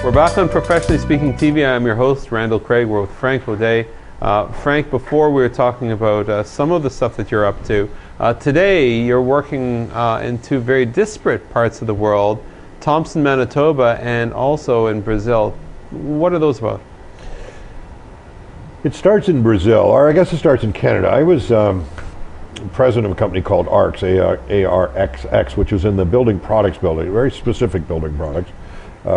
We're back on Professionally Speaking TV. I'm your host, Randall Craig. We're with Frank O'Day. Frank, before we were talking about some of the stuff that you're up to. Today, you're working in two very disparate parts of the world, Thompson, Manitoba, and also in Brazil. What are those about? It starts in Brazil, or I guess it starts in Canada. I was president of a company called ARX, A-R-X-X, which was in the building products building, very specific building products,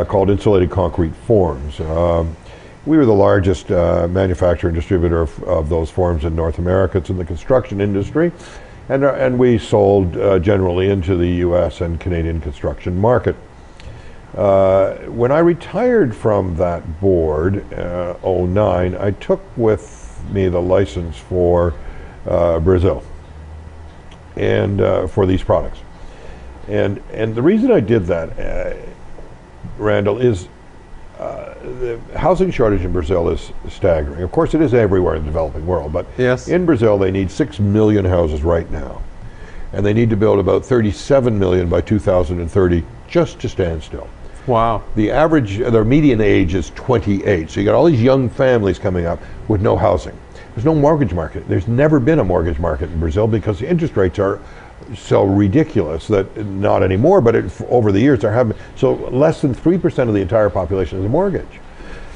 called insulated concrete forms. We were the largest manufacturer and distributor of those forms in North America. It's in the construction industry, and we sold generally into the U.S. and Canadian construction market. When I retired from that board, 2009, I took with me the license for Brazil and for these products. And the reason I did that, Randall, is the housing shortage in Brazil is staggering. Of course, it is everywhere in the developing world, but yes, in Brazil they need 6 million houses right now. And they need to build about 37 million by 2030 just to stand still. Wow. The average, their median age is 28. So you got all these young families coming up with no housing. There's no mortgage market. There's never been a mortgage market in Brazil because the interest rates are so ridiculous that, not anymore, but over the years there have been. So less than 3% of the entire population has a mortgage.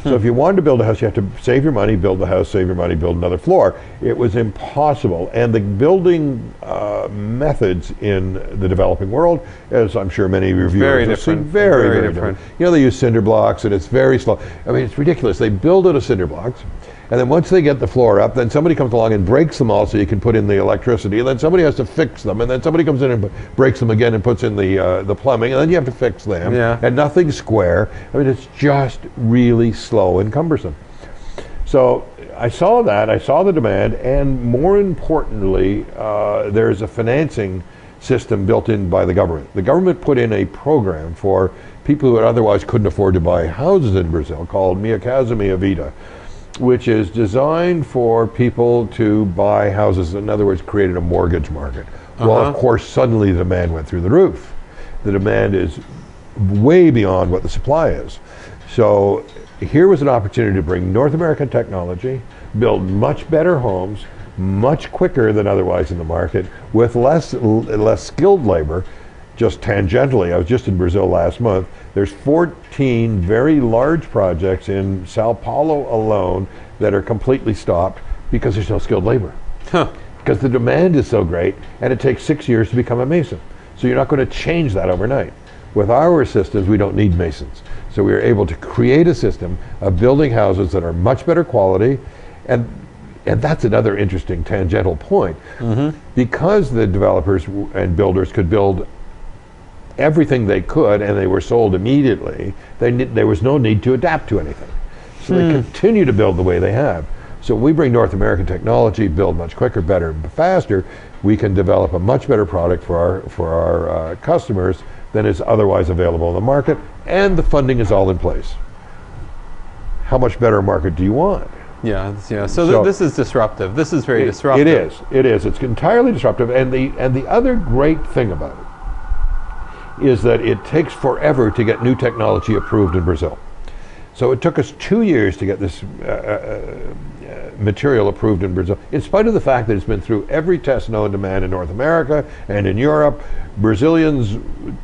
So if you wanted to build a house, you have to save your money, build the house, save your money, build another floor. It was impossible. And the building methods in the developing world, as I'm sure many reviewers have seen, very different. You know, they use cinder blocks and it's very slow. I mean, it's ridiculous. They build out of cinder blocks, and then once they get the floor up, then somebody comes along and breaks them all so you can put in the electricity, and then somebody has to fix them, and then somebody comes in and breaks them again and puts in the plumbing, and then you have to fix them. Yeah. And nothing's square. I mean, it's just really slow and cumbersome. So I saw that, I saw the demand, and more importantly, there's a financing system built in by the government. The government put in a program for people who otherwise couldn't afford to buy houses in Brazil called Minha Casa Minha Vida, which is designed for people to buy houses, in other words, created a mortgage market. Well, of course, suddenly the demand went through the roof. The demand is way beyond what the supply is. So here was an opportunity to bring North American technology, build much better homes, much quicker than otherwise in the market, with less skilled labor. Just tangentially, I was just in Brazil last month. There's 14 very large projects in Sao Paulo alone that are completely stopped because there's no skilled labor. Because the demand is so great, and it takes 6 years to become a mason. So you're not going to change that overnight. With our systems, we don't need masons. So we are able to create a system of building houses that are much better quality, and that's another interesting tangential point. Because the developers and builders could build everything they could, and they were sold immediately, there was no need to adapt to anything. So they continue to build the way they have. So we bring North American technology, build much quicker, better, and faster. We can develop a much better product for our customers than is otherwise available in the market, and the funding is all in place. How much better market do you want? Yeah. So this is disruptive. This is very disruptive. It is. It's entirely disruptive, and the other great thing about it is that it takes forever to get new technology approved in Brazil. So it took us 2 years to get this material approved in Brazil, in spite of the fact that it's been through every test known to man in North America and in Europe. Brazilians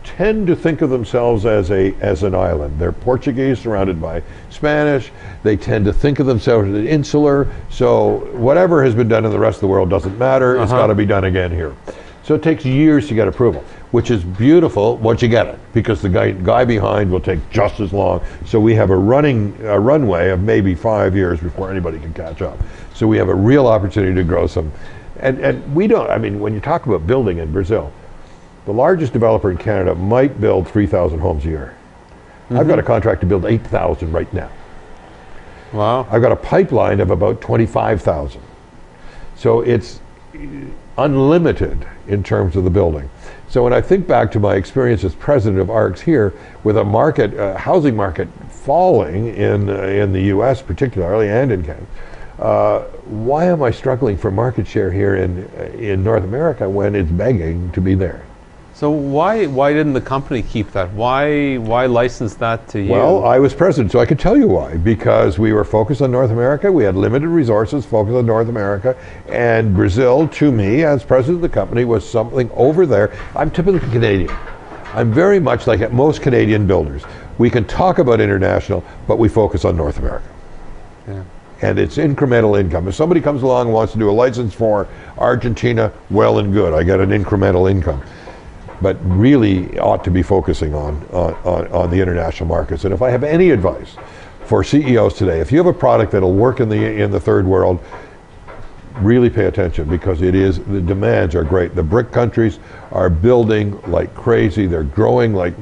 tend to think of themselves as an island. They're Portuguese surrounded by Spanish. They tend to think of themselves as insular. So whatever has been done in the rest of the world doesn't matter. It's got to be done again here. So it takes years to get approval, which is beautiful once you get it, because the guy behind will take just as long. So we have a runway of maybe 5 years before anybody can catch up. So we have a real opportunity to grow some, and we don't, I mean, when you talk about building in Brazil, the largest developer in Canada might build 3,000 homes a year. I've got a contract to build 8,000 right now. Wow. I've got a pipeline of about 25,000. So it's unlimited in terms of the building. So when I think back to my experience as president of ARX here, with a housing market falling in the U.S. particularly, and in Canada, why am I struggling for market share here in North America when it's begging to be there? So why didn't the company keep that? Why license that to you? Well, I was president, so I could tell you why. Because we were focused on North America, we had limited resources focused on North America, and Brazil, to me, as president of the company, was something over there. I'm typically Canadian. I'm very much like most Canadian builders. We can talk about international, but we focus on North America. Yeah. And it's incremental income. If somebody comes along and wants to do a license for Argentina, well and good, I get an incremental income. But really ought to be focusing on the international markets. And if I have any advice for CEOs today, if you have a product that'll work in the third world, really pay attention, because the demands are great. The BRIC countries are building like crazy. They're growing like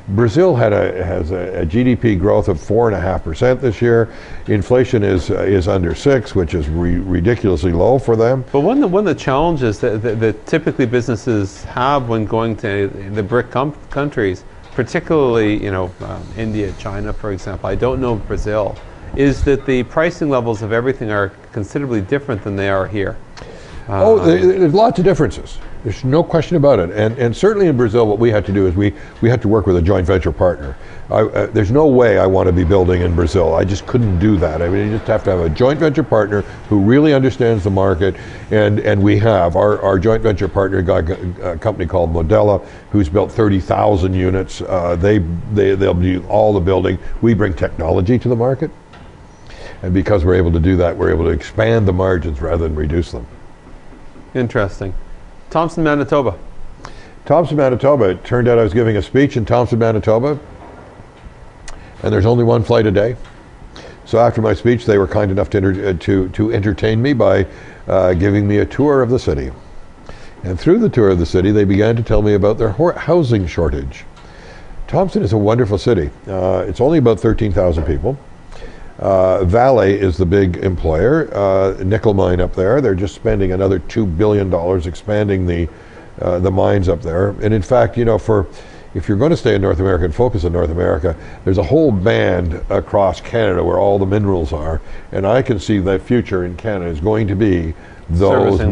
Brazil has a GDP growth of 4.5% this year. Inflation is under 6, which is ridiculously low for them. But one of the challenges that typically businesses have when going to the BRIC countries, particularly India, China, for example, I don't know Brazil, is that the pricing levels of everything are considerably different than they are here. There's lots of differences. There's no question about it. And certainly in Brazil, what we had to do is we had to work with a joint venture partner. There's no way I want to be building in Brazil. I just couldn't do that. I mean, you just have to have a joint venture partner who really understands the market. And we have our joint venture partner, a company called Modella, who's built 30,000 units. They'll do all the building. We bring technology to the market. And because we're able to do that, we're able to expand the margins rather than reduce them. Interesting. Thompson, Manitoba. Thompson, Manitoba. It turned out I was giving a speech in Thompson, Manitoba, and there's only one flight a day. So after my speech, they were kind enough to entertain me by giving me a tour of the city. And through the tour of the city, they began to tell me about their housing shortage. Thompson is a wonderful city. It's only about 13,000 people. Vale is the big employer, nickel mine up there. They're just spending another $2 billion expanding the mines up there. And in fact, if you're going to stay in North America and focus on North America, there's a whole band across Canada where all the minerals are. And I can see the future in Canada is going to be servicing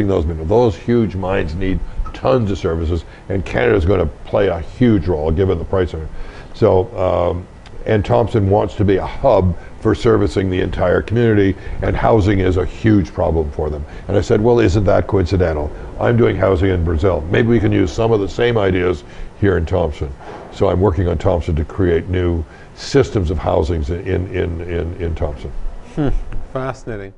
those minerals. Those huge mines need tons of services, and Canada is going to play a huge role given the price of it. So, and Thompson wants to be a hub for servicing the entire community, and housing is a huge problem for them. And I said, well, isn't that coincidental? I'm doing housing in Brazil. Maybe we can use some of the same ideas here in Thompson. So I'm working on Thompson to create new systems of housings in Thompson. Fascinating.